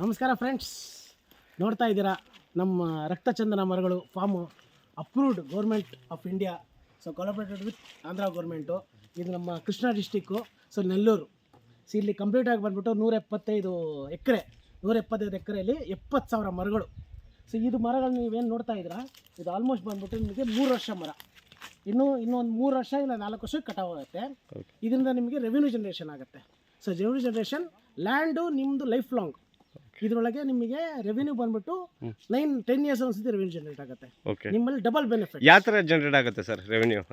ನಮಸ್ಕಾರ ಫ್ರೆಂಡ್ಸ್, ನೋಡ್ತಾ ಇದ್ದೀರಾ ನಮ್ಮ ರಕ್ತಚಂದನ ಮರಗಳು farm approved government of India. So collaborated with Andhra government. ಇದು ನಮ್ಮ Krishna district, so Nellore. So ಇಲ್ಲಿ ಕಂಪ್ಲೀಟ್ ಆಗಿ ಬಂದ್ಬಿಟ್ಟು 175 ಎಕರೆಯಲ್ಲಿ 70,000 ಮರಗಳು. ಸೊ ಇದು ಮರಗಳು ನೀವೇನು ನೋಡ್ತಾ ಇದ್ದೀರಾ, ಇದು ಆಲ್ಮೋಸ್ಟ್ ಬಂದ್ಬಿಟ್ಟು ನಿಮಗೆ 3 ವರ್ಷ ಮರ. ಇನ್ನೊಂದು 3 ವರ್ಷ ಇಲ್ಲ 4 ವರ್ಷಕ್ಕೆ ಕಟಾವ್ ಆಗುತ್ತೆ. ಇದರಿಂದ ನಿಮಗೆ ರೆವಿನ್ಯೂ ಜನರೇಷನ್ ಆಗುತ್ತೆ. ಸೊ ರೆವಿನ್ಯೂ ಜನರೇಷನ್ ಲ್ಯಾಂಡು ನಿಮ್ಮದು ಲೈಫ್ ಲಾಂಗ್. ಇದರೊಳಗೆ ನಿಮಗೆ ರೆವಿನ್ಯೂ ಬಂದ್ಬಿಟ್ಟು 9-10 ಇಯರ್ಸ್ ಒಂದ್ಸತಿ ರೆವಿನ್ಯೂ ಜನರೇಟ್ ಆಗುತ್ತೆ. ನಿಮ್ಮಲ್ಲಿ ಡಬಲ್ ಬೆನಿಫಿಟ್. ಯಾವ ಥರ ಜನರೇಟ್ ಆಗುತ್ತೆ ಸರ್ ರೆವಿನ್ಯೂ?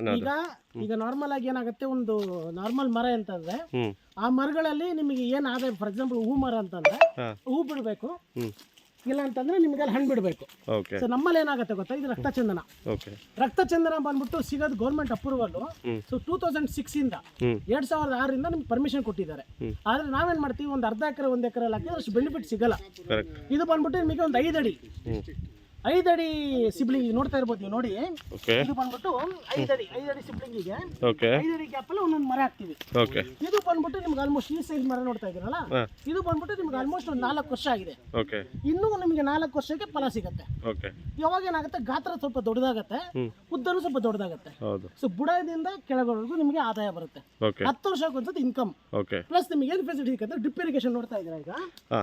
ಈಗ ನಾರ್ಮಲ್ ಆಗಿ ಏನಾಗುತ್ತೆ, ಒಂದು ನಾರ್ಮಲ್ ಮರ ಅಂತಂದ್ರೆ ಆ ಮರಗಳಲ್ಲಿ ನಿಮಗೆ ಏನು ಆದಾಯ, ಫಾರ್ ಎಕ್ಸಾಂಪಲ್ ಹೂ ಮರ ಅಂತಂದ್ರೆ ಹೂ ಬಿಡಬೇಕು, ಇಲ್ಲ ಅಂತಂದ್ರೆ ನಿಮ್ಗೆ ಅಲ್ಲಿ ಹಣ್ಣು ಬಿಡಬೇಕು. ಸೊ ನಮ್ಮಲ್ಲಿ ಏನಾಗುತ್ತೆ ಗೊತ್ತಾ, ಇದು ರಕ್ತಚಂದನ. ರಕ್ತಚಂದನ ಬಂದ್ಬಿಟ್ಟು ಸಿಗೋದು ಗೌರ್ಮೆಂಟ್ ಅಪ್ರೂವಲ್. ಸೊ 2006 ಇಂದ 2006 ಇಂದ ನಿಮ್ಗೆ ಪರ್ಮಿಷನ್ ಕೊಟ್ಟಿದ್ದಾರೆ. ಆದ್ರೆ ನಾವೇನ್ ಮಾಡ್ತೀವಿ, ಒಂದು ಅರ್ಧ ಎಕರೆ 1 ಎಕರೆ ಹಾಕಿದ್ರೆ ಅಷ್ಟು ಬೆನಿಫಿಟ್ ಸಿಗಲ್ಲ. ಇದು ಬಂದ್ಬಿಟ್ಟು ನಿಮಗೆ ಒಂದು 5 ಅಡಿ ಸಿಬ್ಲಿಂಗ್ ನೋಡ್ತಾ ಇರ್ಬೋದು ನೀವು ನೋಡಿ. ಇದು ಬಂದ್ಬಿಟ್ಟು 5 ಅಡಿ ಸಿಬ್ಲಿಂಗಿಗೆ 5 ಅಡಿ ಗ್ಯಾಪ್ ಅಲ್ಲಿ ಒಂದೊಂದು ಮರ ಹಾಕ್ತಿವಿ. ಇದು ಬಂದ್ಬಿಟ್ಟು ನಿಮ್ಗೆ ಆಲ್ಮೋಸ್ಟ್ ಈ ಸೈಜ್ ಮರ ನೋಡ್ತಾ ಇದ್ದೀರಲ್ಲ, ಇದು ಬಂದ್ಬಿಟ್ಟು ನಿಮ್ಗೆ ಆಲ್ಮೋಸ್ಟ್ ಒಂದು 4 ವರ್ಷ ಆಗಿದೆ. ಇನ್ನೂ ನಿಮಗೆ 4 ವರ್ಷಕ್ಕೆ ಫಲ ಸಿಗುತ್ತೆ. ಯಾವಾಗ ಏನಾಗುತ್ತೆ, ಗಾತ್ರ ಸ್ವಲ್ಪ ದೊಡ್ಡದಾಗತ್ತೆ, ಉದ್ದನೂ ಸ್ವಲ್ಪ ದೊಡ್ಡದಾಗತ್ತೆ. ಸೊ ಬುಡದಿಂದ ಕೆಳಗವರೆಗೂ ನಿಮಗೆ ಆದಾಯ ಬರುತ್ತೆ. 10 ವರ್ಷಕ್ಕೆ ಒಂದ್ಸತಿ ಇನ್ಕಮ್. ಪ್ಲಸ್ ನಿಮಗೆ ಏನು ಫೆಸಿಲಿಟಿ ಸಿಗುತ್ತೆ, ಡ್ರಿಪ್ ಇರಿಗೇಷನ್ ನೋಡ್ತಾ ಇದ್ದೀರಾ ಈಗ,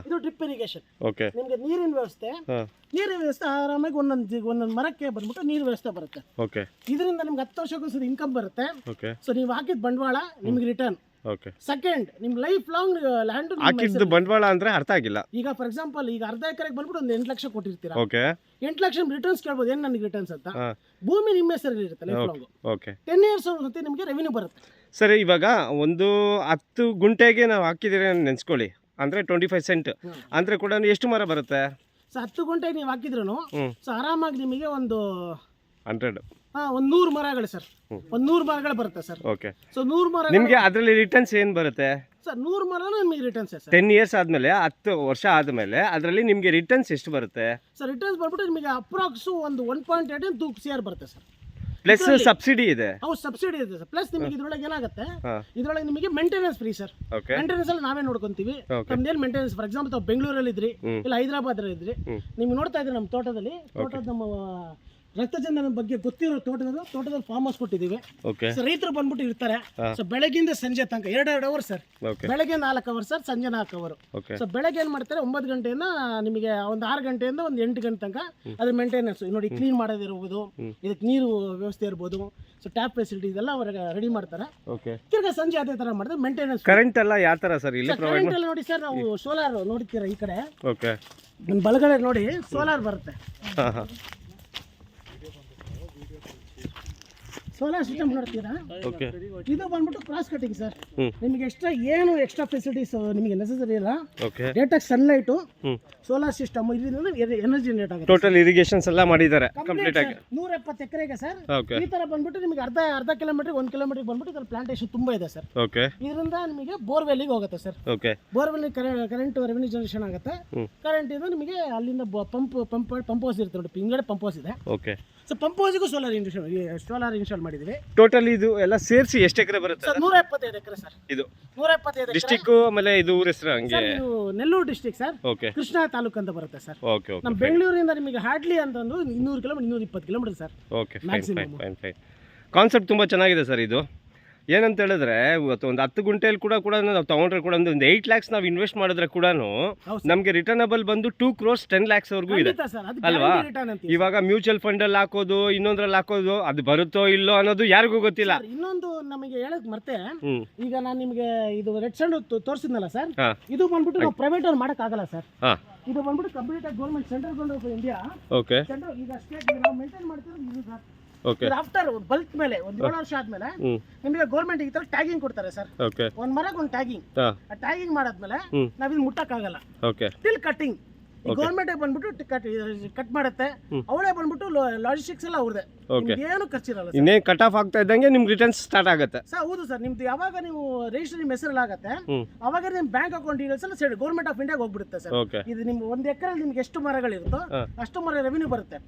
ಇದು ಡ್ರಿಪ್ ಇರಿಗೇಷನ್. ನಿಮಗೆ ನೀರಿನ ವ್ಯವಸ್ಥೆ ಆರಾಮಾಗಿ ಒಂದೊಂದು ಮರಕ್ಕೆ ಬಂದ್ಬಿಟ್ಟು ನೀರು ವ್ಯವಸ್ಥೆ ಬರುತ್ತೆ. ಇದರಿಂದ ನಿಮ್ಗೆ 10 ವರ್ಷಕ್ಕೊಂದ್ಸತಿ ಇನ್ಕಮ್ ಬರುತ್ತೆ. ಸೊ ನೀವು ಹಾಕಿದ ಬಂಡವಾಳ ನಿಮ್ಗೆ ರಿಟರ್ನ್. ಸೆಕೆಂಡ್, ನಿಮ್ ಲೈಫ್ ಲಾಂಗ್ ಲ್ಯಾಂಡ್ ಹಾಕಿದ್ದು ಬಂಡವಾಳ ಅಂದ್ರೆ ಅರ್ಥ ಆಗಿಲ್ಲ. ಈಗ ಫಾರ್ ಎಕ್ಸಾಂಪಲ್ ಈಗ ಅರ್ಧ ಎಕರೆಗೆ ಬಂದ್ಬಿಟ್ಟು ಒಂದು 8 ಲಕ್ಷ ಕೊಟ್ಟಿರ್ತೀರಾ. 8 ಲಕ್ಷ ರಿಟರ್ನ್ಸ್ ಕೇಳ್ಬೋದು, ಏನ್ ನನಗೆ ರಿಟರ್ನ್ಸ್ ಅಂತ. ಭೂಮಿ ನಿಮ್ಮ ಹೆಸರಲ್ಲಿ ಇರುತ್ತೆ ಲೈಫ್ ಲಾಂಗ್. 10 ಇಯರ್ಸ್ ಮತ್ತೆ ನಿಮಗೆ ರೆವಿನ್ಯೂ ಬರುತ್ತೆ. ಸರಿ, ಇವಾಗ ಒಂದು 10 ಗುಂಟೆಗೆ ನಾವು ಹಾಕಿದಿರಿ ನೆನ್ಸ್ಕೊಳ್ಳಿ, ಅಂದ್ರೆ 25 ಸೆಂಟ್ ಅಂದ್ರೆ ಕೂಡ ಎಷ್ಟು ಮರ ಬರುತ್ತೆ? ಸೊ 10 ಗುಂಟೆಗೆ ನೀವು ಹಾಕಿದ್ರು ಸೊ ಆರಾಮಾಗಿ ನಿಮಗೆ ಒಂದು 100 ಒಂದು 100 ಮರಗಳು ಸರ್, ಒಂದು 100 ಮರಗಳು ಬರುತ್ತೆ ಸರ್. ಸೊ 100 ಮರ ನಿಮಗೆ ಅದರಲ್ಲಿ ರಿಟರ್ನ್ಸ್ ಏನು ಬರುತ್ತೆ ಸರ್? 100 ಮರನೂ ನಿಮಗೆ ರಿಟರ್ನ್ಸ್ ಸರ್. 10 ಇಯರ್ಸ್ ಆದ್ಮೇಲೆ 10 ವರ್ಷ ಆದ್ಮೇಲೆ ಅದರಲ್ಲಿ ನಿಮಗೆ ರಿಟರ್ನ್ಸ್ ಎಷ್ಟು ಬರುತ್ತೆ ಸರ್? ರಿಟರ್ನ್ಸ್ ಬಂದ್ಬಿಟ್ಟು ನಿಮಗೆ ಅಪ್ರಾಕ್ಸ್ ಒಂದು 1.8 CR ಬರುತ್ತೆ ಸರ್. ಪ್ಲಸ್ ಸಬ್ಸಿಡಿ ಇದೆ. ಹೌದು, ಸಬ್ಸಿಡಿ ಇದೆ ಸರ್. ಪ್ಲಸ್ ನಿಮಗೆ ಇದ್ರೊಳಗೆ ಏನಾಗುತ್ತೆ, ಇದ್ರೊಳಗೆ ನಿಮಗೆ ಮೇಂಟೆನೆನ್ಸ್ ಫ್ರೀ ಸರ್. ಮೇಂಟೆನೆನ್ಸ್ ಅಲ್ಲಿ ನಾವೇ ನೋಡ್ಕೊಂತೀವಿ. ನಮ್ದೇನು ಮೇಂಟೆನೆನ್ಸ್, ಫಾರ್ ಎಕ್ಸಾಂಪಲ್ ತಾವು ಬೆಂಗಳೂರಲ್ಲಿ ಇದ್ರಿ ಇಲ್ಲ ಹೈದರಾಬಾದ್ ಇದ್ರಿ, ನಿಮ್ಗೆ ನೋಡ್ತಾ ಇದ್ರಿ ನಮ್ಮ ತೋಟದ ನಮ್ಮ ರಕ್ತಚಂದನ ಬಗ್ಗೆ ಗೊತ್ತಿರೋ ತೋಟದಲ್ಲಿ ಫಾರ್ಮ್ ಹೌಸ್ ಕೊಟ್ಟಿದ್ದೀವಿ. ಸೊ ರೈತರು ಬಂದ್ಬಿಟ್ಟು ಇರ್ತಾರೆ. ಸೊ ಬೆಳಗಿಂದ ಸಂಜೆ ತನಕ 2 ಅವರ್ ಸರ್. ಬೆಳಗ್ಗೆ 4 ಅವರ್ ಸರ್, ಸಂಜೆ 4 ಅವರ್. ಸೊ ಬೆಳಗ್ಗೆ ಏನ್ ಮಾಡ್ತಾರೆ, 9 ಗಂಟೆಯಿಂದ ನಿಮಗೆ ಒಂದು 6 ಗಂಟೆಯಿಂದ ಒಂದು 8 ಗಂಟೆ ತನಕ ಅದ್ರ ಮೇಂಟೆನೆನ್ಸ್ ನೋಡಿ, ಕ್ಲೀನ್ ಮಾಡೋದಿರ್ಬೋದು, ಇದಕ್ಕೆ ನೀರು ವ್ಯವಸ್ಥೆ ಇರ್ಬೋದು, ಸೊ ಟ್ಯಾಪ್ ಫೆಸಿಲಿಟಿ ಇದೆಲ್ಲ ಅವ್ರಿಗೆ ರೆಡಿ ಮಾಡ್ತಾರೆ. ತಿರ್ಗಾ ಸಂಜೆ ಅದೇ ತರ ಮಾಡಿದ್ರೆ ಮೇಂಟೆನೆನ್ಸ್. ಕರೆಂಟ್ ಎಲ್ಲ ಯಾವ ತರ ಸರ್ ಇಲ್ಲಿ ಕರೆಂಟ್ ಎಲ್ಲ ನೋಡಿ ಸರ್, ನಾವು ಸೋಲಾರ್ ನೋಡ್ತೀರಾ ಈ ಕಡೆ ನನ್ನ ಬಲಗಡೆ ನೋಡಿ ಸೋಲಾರ್ ಬರುತ್ತೆ. ಸೋಲಾರ್ ಸಿಸ್ಟಮ್ ನೋಡ್ತೀರಾ, ಇದು ಬಂದ್ಬಿಟ್ಟು ಕ್ರಾಸ್ ಕಟಿಂಗ್ ಸರ್. ನಿಮಗೆ ಎಕ್ಸ್ಟ್ರಾ ಫೆಸಿಲಿಟೀಸ್ ನಿಮಗೆ ನೆಸೆಸರಿ ಇಲ್ಲ. ಡೈರೆಕ್ಟ್ ಸನ್ಲೈಟ್, ಸೋಲಾರ್ ಸಿಸ್ಟಮ್, ಇದರಿಂದ ಎನರ್ಜಿ ಜನರೇಟ್ ಆಗುತ್ತೆ. ಟೋಟಲ್ ಇರಿಗೇಷನ್ಸ್ ಎಲ್ಲ ಮಾಡಿದ್ದಾರೆ ಕಂಪ್ಲೀಟ್ ಆಗಿ 170 ಎಕರೆಗೆ ಸರ್. ಈ ತರ ಬಂದ್ಬಿಟ್ಟು ನಿಮಗೆ ಅರ್ಧ ಕಿಲೋಮೀಟರ್ 1 ಕಿಲೋಮೀಟರ್ ಬಂದ್ಬಿಟ್ಟು ಇದರ ಪ್ಲಾಂಟೇಶನ್ ತುಂಬಾ ಇದೆ ಸರ್. ಇದರಿಂದ ನಿಮಗೆ ಬೋರ್ವೆಲ್ಗೆ ಹೋಗುತ್ತೆ sir. Borewell current revenue generation ಆಗುತ್ತೆ. ಕರೆಂಟ್ ಇಂದ ನಿಮಗೆ ಅಲ್ಲಿಂದ ಪಂಪ್ ಹೌಸ್ ಇರುತ್ತೆ ನೋಡಿ, ಹಿಂಗಡೆ ಪಂಪ್ ಹೌಸ್ ಇದೆ. ಸೊ ಪಂಪ್ ಹೌಸ್ಗೂ ಸೋಲಾರ್ ಇನ್ಸ್ಟಾಲ್ ಮಾಡಿದ್ವಿ. ಟೋಟಲ್ ಇದು ಎಲ್ಲ ಸೇರಿಸಿ ಎಷ್ಟು ಎಕರೆ ಬರುತ್ತೆ? 175 ಎಕರೆ ಸರ್. ಇದು 175 ಡಿಸ್ಟ್ರಿಕ್ಟ್, ಆಮೇಲೆ ಇದು ಊರ ಹೆಸರು ಹಂಗೆ ನೆಲ್ಲೂರು ಡಿಸ್ಟ್ರಿಕ್ಟ್ ಸರ್. ಕೃಷ್ಣಾ ತಾಲೂಕು ಅಂತ ಬರುತ್ತೆ ಸರ್. ನಮ್ಮ ಬೆಂಗಳೂರಿಂದ ನಿಮಗೆ ಹಾರ್ಡ್ಲಿ ಅಂತಂದು 200 ಕಿಲೋಮೀಟರ್ 220 ಕಿಲೋಮೀಟರ್ ಸರ್. ಕಾನ್ಸೆಪ್ಟ್ ತುಂಬಾ ಚೆನ್ನಾಗಿದೆ ಸರ್. ಇದು ಏನಂತ ಹೇಳಿದ್ರೆ, ಇವತ್ತು ಒಂದು 10 ಗುಂಟೆಯಲ್ಲಿ ಕೂಡ ನಾವು ತಗೊಂಡ್ರೆ ಕೂಡ ಒಂದು 8 lakhs ನಾವು ಇನ್ವೆಸ್ಟ್ ಮಾಡಿದ್ರೆ ಕೂಡ ನಮಗೆ ರಿಟರ್ನಬಲ್ ಬಂದು 2 crores 10 lakhs ವರೆಗೂ ಇದೆ ಅಲ್ವಾ? ಇವಾಗ ಮ್ಯೂಚುವಲ್ ಫಂಡ್ ಅಲ್ಲಿ ಹಾಕೋದು, ಇನ್ನೊಂದ್ರಲ್ಲಿ ಹಾಕೋದು, ಅದು ಬರುತ್ತೋ ಇಲ್ಲೋ ಅನ್ನೋದು ಯಾರಿಗೂ ಗೊತ್ತಿಲ್ಲ. ಇನ್ನೊಂದು ನಮಗೆ ಹೇಳಕ್ ಮತ್ತೆ, ಈಗ ನಾನು ನಿಮಗೆ ಇದು ರೆಡ್ ಸ್ಯಾಂಡ್ ತೋರಿಸಿದ್ನಲ್ಲ ಸರ್, ಇದು ಬಂದ್ಬಿಟ್ಟು ನಾವು ಪ್ರೈವೇಟ್ ಅವ್ರು ಮಾಡಕ್ ಆಗಲ್ಲ ಸರ್. ಇದು ಬಂದ್ಬಿಟ್ಟು ಕಂಪ್ಲೀಟ್ ಆಗಿ government, central government of India. ಈಗ ಸ್ಟೇಟ್ ನಾವು ಮೇಂಟೈನ್ ಮಾಡ್ತಿರೋದು ಇದು ಸರ್. ಆಫ್ಟರ್ ಬಲ್ಕ್ ಮೇಲೆ ಒಂದು 7 ವರ್ಷ ಆದ್ಮೇಲೆ ನಿಮಗೆ ಗೌರ್ಮೆಂಟ್ ಈ ತರ ಟ್ಯಾಗಿಂಗ್ ಕೊಡ್ತಾರೆ ಸರ್. ಒಂದ್ ಮರಕ್ಕೆ ಒಂದು ಟ್ಯಾಗಿಂಗ್ ಮಾಡಾದ್ಮೇಲೆ ನಾವಿನ್ ಮುಟ್ಟಕ್ಕಾಗಲ್ಲ. ಟಿಲ್ ಕಟಿಂಗ್ ಗೌರ್ಮೆಂಟ್ ಬಂದ್ಬಿಟ್ಟು ಕಟ್ ಮಾಡುತ್ತೆ. ಅವಳೇ ಬಂದ್ಬಿಟ್ಟು ಲಾಜಿಸ್ಟಿಕ್ಸ್ ಎಲ್ಲ ಅವ್ರದೇ, ಏನು ಖರ್ಚಿರಲ್ಲ. ಇನ್ನೇ ಕಟ್ ಆಫ್ ಆಗ್ತಾ ಇದ್ದಂಗೆ ನಿಮ್ ರಿಟರ್ನ್ಸ್ ಸ್ಟಾರ್ಟ್ ಆಗುತ್ತೆ ಸರ್. ಹೌದು ಸರ್, ನಿಮ್ದು ಯಾವಾಗ ನೀವು ರಿಜಿಸ್ಟರ್ ನಿಮ್ಮ ಹೆಸರಲ್ಲಿ ಆಗುತ್ತೆ, ಅವಾಗ ನಿಮ್ ಬ್ಯಾಂಕ್ ಅಕೌಂಟ್ ಡೀಟೇಲ್ಸ್ ಎಲ್ಲ ಗೌರ್ಮೆಂಟ್ ಆಫ್ ಇಂಡಿಯಾಗೆ ಹೋಗ್ಬಿಡುತ್ತೆ ಸರ್. ಇದು ನಿಮ್ 1 ಎಕರೆ ನಿಮ್ಗೆ ಎಷ್ಟು ಮರಗಳಿರುತ್ತೋ ಅಷ್ಟು ಮರ ರೆವಿನ್ಯೂ ಬರುತ್ತೆ.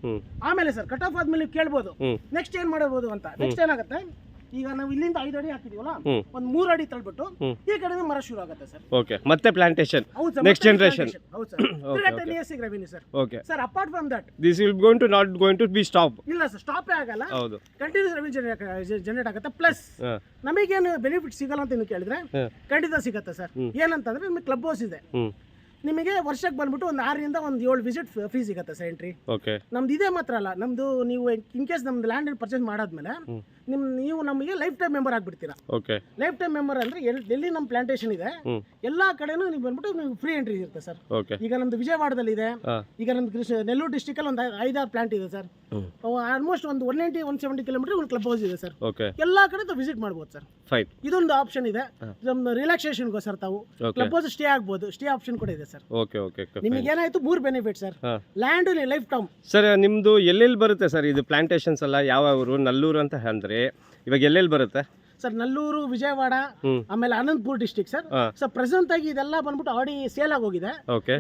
ಆಮೇಲೆ ಸರ್ ಕಟ್ ಆಫ್ ಆದ್ಮೇಲೆ ನೀವು ಕೇಳ್ಬೋದು ನೆಕ್ಸ್ಟ್ ಏನ್ ಮಾಡಬಹುದು ಅಂತ. ನೆಕ್ಸ್ಟ್ ಏನಾಗುತ್ತೆ, ಈಗ ನಾವು ಇಲ್ಲಿಂದ 5 ಅಡಿ ಹಾಕಿದೀವಲ್ಲ, ಹ್ಮ್. ಒಂದು 3 ಅಡಿ ತಳ್ಬಿಟ್ಟು ಹ್ಮ್. ಈ ಕಡೆಯಿಂದ ಮರ ಶುರು ಆಗುತ್ತೆ ಸರ್. ಓಕೆ, ಮತ್ತೆ ಪ್ಲಾಂಟೇಶನ್ ಹೌದು ಸರ್, ನೆಕ್ಸ್ಟ್ ಜನರೇಷನ್. ಹೌದು sir. 10 years revenue sir. Okay, sir apart from that this will not going to be stop. ಇಲ್ಲ ಸರ್, ಸ್ಟಾಪೇ ಆಗಲ್ಲ, ಹೌದು. ಕಂಟಿನ್ಯೂಸ್ ರೆವಿನ್ಯೂ ಜನರೇಟ್ ಆಗುತ್ತೆ. ಪ್ಲಸ್ ನಮಗೇನು ಬೆನಿಫಿಟ್ ಸಿಗಲ್ಲ ಅಂತ ನೀವು ಕೇಳಿದ್ರೆ ಖಂಡಿತ ಸಿಗುತ್ತೆ ಸರ್. ಏನಂತಂದ್ರೆ ನಿಮಗೆ ಕ್ಲಬ್ ಹೌಸ್ ಇದೆ, ನಿಮಗೆ ವರ್ಷಕ್ಕೆ ಬಂದ್ಬಿಟ್ಟು ಒಂದು 6 ರಿಂದ 7 ವಿಸಿಟ್ ಫ್ರೀ ಸಿಗುತ್ತೆ ಸರ್ ಎಂಟ್ರಿ. ಓಕೆ, ನಮ್ದು ಇದೇ ಮಾತ್ರ ಅಲ್ಲ, ನಮ್ದು ನೀವು ಇನ್ ಕೇಸ್ ನಮ್ದು ಲ್ಯಾಂಡ್ ಪರ್ಚೇಸ್ ಮಾಡಾದ್ಮೇಲೆ ನೀವು ನಮಗೆ ಲೈಫ್ ಟೈಮ್ ಮೆಂಬರ್ ಆಗ್ಬಿಡ್ತೀರಾ. ಓಕೆ, ಲೈಫ್ ಟೈಮ್ ಮೆಂಬರ್ ಅಂದ್ರೆ ಎಲ್ಲಿ ನಮ್ಮ ಪ್ಲಾಂಟೇಶನ್ ಇದೆ ಎಲ್ಲಾ ಕಡೆನೂ ನೀವು ಬಂದ್ಬಿಟ್ಟು ನೀವು ಫ್ರೀ ಎಂಟ್ರಿ ಇರುತ್ತೆ ಸರ್. ಓಕೆ, ಈಗ ನಮ್ದು ವಿಜಯವಾಡದಲ್ಲಿ ಇದೆ, ಈಗ ನಮ್ದು ನೆಲ್ಲೂರು ಡಿಸ್ಟಿಕ್ ಅಲ್ಲಿ ಒಂದು 5-6 ಪ್ಲಾಂಟ್ ಇದೆ ಸರ್. ಆಲ್ಮೋಸ್ಟ್ ಒಂದು 190-170 ಕಿಲೋಮೀಟರ್ ಒಂದು ಕ್ಲಬ್ ಹೌಸ್ ಇದೆ ಸರ್. ಓಕೆ, ಎಲ್ಲಾ ಕಡೆ ವಿಸಿಟ್ ಮಾಡ್ಬೋದು ಸರ್. ಫೈನ್, ಇದೊಂದು ಆಪ್ಷನ್ ಇದೆ. ನಮ್ದು ರಿಲ್ಯಾಕ್ಸೇಷನ್ಗೋಸ್ಕರ ತಾವು ಕ್ಲಬ್ ಹೌಸ್ ಸ್ಟೇ ಆಗ್ಬೋದು, ಸ್ಟೇ ಆಪ್ಷನ್ ಕೂಡ ಇದೆ ಸರ್. Okay, okay. ನಿಮಗೆ ಏನಾಯ್ತು 3 benefit sir. Land life time sir. ನಿಮ್ದು ಎಲ್ಲೆಲ್ಲಿ ಬರುತ್ತೆ ಸರ್ ಇದು ಪ್ಲಾಂಟೇಶನ್ಸ್ ಎಲ್ಲ? ಯಾವ ಊರು? ನಲ್ಲೂರು ಅಂತ ಅಂದ್ರೆ ಇವಾಗ ಎಲ್ಲೆಲ್ಲಿ ಬರುತ್ತೆ ಸರ್? ನಲ್ಲೂರು, ವಿಜಯವಾಡ, ಆಮೇಲೆ Anantapur district sir. Sir present ಆಗಿ ಇದೆಲ್ಲ ಬಂದ್ಬಿಟ್ಟು ಆಡಿ ಸೇಲ್ ಆಗೋಗಿದೆ.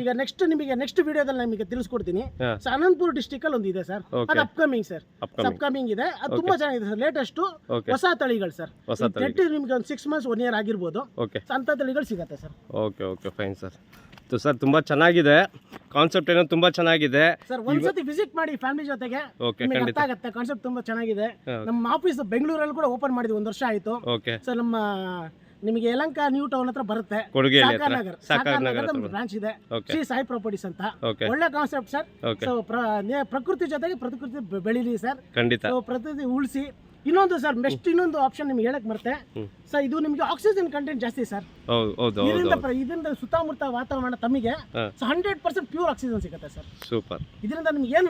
ಈಗ ನೆಕ್ಸ್ಟ್ ವಿಡಿಯೋದಲ್ಲಿ ನಿಮಗೆ ತಿಳಿಸ್ಕೊಡ್ತೀನಿ. ಸರ್ ಅನಂತಪುರ ಡಿಸ್ಟಿಕ್ ಅಲ್ಲಿ ಒಂದು ಇದೆ ಸರ್, ಅದು ಅಪ್ಕಮಿಂಗ್ ಸರ್. ಅಪ್ಕಮಿಂಗ್ ಇದೆ, ಅದು ತುಂಬಾ ಚೆನ್ನಾಗಿದೆ ಸರ್. ಲೇಟೆಸ್ಟ್ ಹೊಸ ತಳಿಗಳು ಸರ್. ನಿಮ್ಗೆ ಒಂದು 6 months 1 year ಆಗಿರ್ಬೋದು, ಅಂತ ತಳಿಗಳು ಸಿಗತ್ತೆ sir. Okay, okay, fine sir. Sir ತುಂಬಾ ಚೆನ್ನಾಗಿದೆ ಕಾನ್ಸೆಪ್ಟ್, ಏನೋ ತುಂಬಾ ಚೆನ್ನಾಗಿದೆ ಸರ್. ಒಂದ್ಸತಿ ವಿಸಿಟ್ ಮಾಡಿ ಫ್ಯಾಮಿಲಿ ಜೊತೆಗೆ, ನಿಮಗೆ ಅರ್ಥ ಆಗುತ್ತೆ. ಕಾನ್ಸೆಪ್ಟ್ ತುಂಬಾ ಚೆನ್ನಾಗಿದೆ. ನಮ್ಮ ಆಫೀಸ್ ಬೆಂಗಳೂರಲ್ಲಿ ಕೂಡ ಓಪನ್ ಮಾಡಿದ್ವಿ, 1 ವರ್ಷ ಆಯ್ತು ಸರ್. ನಮ್ಮ ನಿಮಗೆ ಯಲಹಂಕ ನ್ಯೂ ಟೌನ್ ಹತ್ರ ಬರುತ್ತೆ, ಸಾಕಾನಗರ ಬ್ರಾಂಚ್ ಇದೆ, ಶ್ರೀ ಸಾಯಿ ಪ್ರಾಪರ್ಟೀಸ್ ಅಂತ. ಒಳ್ಳೆ ಕಾನ್ಸೆಪ್ಟ್ ಸರ್. ಸೊ ಪ್ರಕೃತಿ ಜೊತೆಗೆ ಪ್ರಕೃತಿ ಬೆಳೀಲಿ ಸರ್. ಖಂಡಿತ. ಪ್ರಕೃತಿ ಉಳಿಸಿ. ಇನ್ನೊಂದು ಸರ್, ಇನ್ನೊಂದು ಆಪ್ಷನ್ ನಿಮ್ಗೆ ಹೇಳಕ್ ಮರ್ತೆ ಸರ್, ಇದು ನಿಮಗೆ ಆಕ್ಸಿಜನ್ ಕಂಟೆಂಟ್ ಜಾಸ್ತಿ ಸರ್. ಇದರಿಂದ ಸುತ್ತಮುತ್ತ ವಾತಾವರಣ ತಮಗೆ 100% ಪ್ಯೂರ್ ಆಕ್ಸಿಜನ್ ಸಿಗುತ್ತೆ ಸರ್. ಸೂಪರ್. ಇದರಿಂದ ನಿಮ್ಗೆ ಏನು